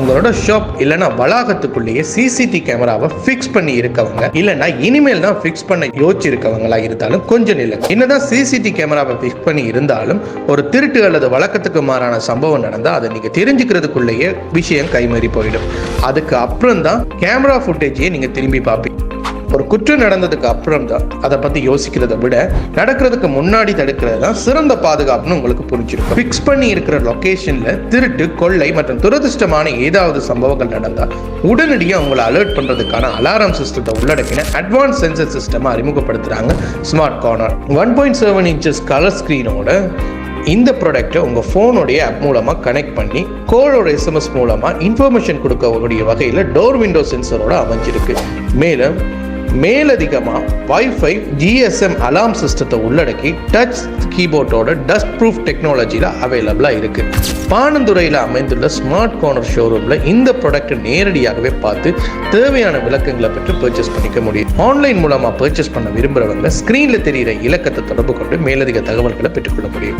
உங்களோட ஷாப் இல்லைன்னா வளாகத்துக்குள்ளேயே சிசிடிவி கேமராவை ஃபிக்ஸ் பண்ணி இருக்கவங்க இல்லைன்னா இனிமேல் தான் ஃபிக்ஸ் பண்ண யோசிச்சிருக்கவங்களா இருந்தாலும் கொஞ்சம் நில்லுங்க. என்னதான் சிசிடிவி கேமராவை ஃபிக்ஸ் பண்ணி இருந்தாலும் ஒரு திருட்டு அல்லது வழக்கத்துக்கு மாறான சம்பவம் நடந்தால் அதை நீங்க தெரிஞ்சுக்கிறதுக்குள்ளேயே விஷயம் கைமாறி போயிடும். அதுக்கு அப்புறம் தான் கேமரா ஃபுட்டேஜையே நீங்க திரும்பி பார்ப்பீங்க. ஒரு குற்றம் நடந்ததுக்கு அப்புறம் தான் அதை பத்தி யோசிக்கிறத விட நடக்கிறதுக்கு முன்னாடி தடுக்கிறது தான் சிறந்த பாதுகாப்புன்னு உங்களுக்கு புரிஞ்சிருக்கும். ஃபிக்ஸ் பண்ணி இருக்கிற லொகேஷன்ல திருட்டு, கொள்ளை மற்றும் துரதிருஷ்டமான ஏதாவது சம்பவங்கள் நடந்தா உடனடியாக உங்களை அலர்ட் பண்றதுக்கான அலாரம் சிஸ்டத்தை உள்ளடக்கின அட்வான்ஸ் சென்சர் சிஸ்டம் அறிமுகப்படுத்துறாங்க ஸ்மார்ட் கார்னர். 1.7 inches கலர் ஸ்கிரீனோட இந்த ப்ராடக்ட்டை உங்கள் ஃபோனுடைய ஆப் மூலமாக கனெக்ட் பண்ணி கோடோட SMS மூலமாக இன்ஃபர்மேஷன் கொடுக்கக்கூடிய வகையில் டோர் விண்டோ சென்சரோட அமைஞ்சிருக்கு. மேலதிகமாக வைஃபை, GSM அலார்ம் சிஸ்டத்தை உள்ளடக்கி டச் கீபோர்டோட டஸ்ட் ப்ரூஃப் டெக்னாலஜியில் அவைலபிளாக இருக்குது. பாணந்துறையில் அமைந்துள்ள ஸ்மார்ட் கார்னர் ஷோரூமில் இந்த ப்ராடக்ட்டை நேரடியாகவே பார்த்து தேவையான விளக்கங்களை பெற்று பர்ச்சேஸ் பண்ணிக்க முடியும். ஆன்லைன் மூலமாக பர்ச்சேஸ் பண்ண விரும்புகிறவங்க ஸ்க்ரீனில் தெரிகிற இலக்கத்தை தொடர்பு கொண்டு மேலதிக தகவல்களை பெற்றுக்கொள்ள முடியும்.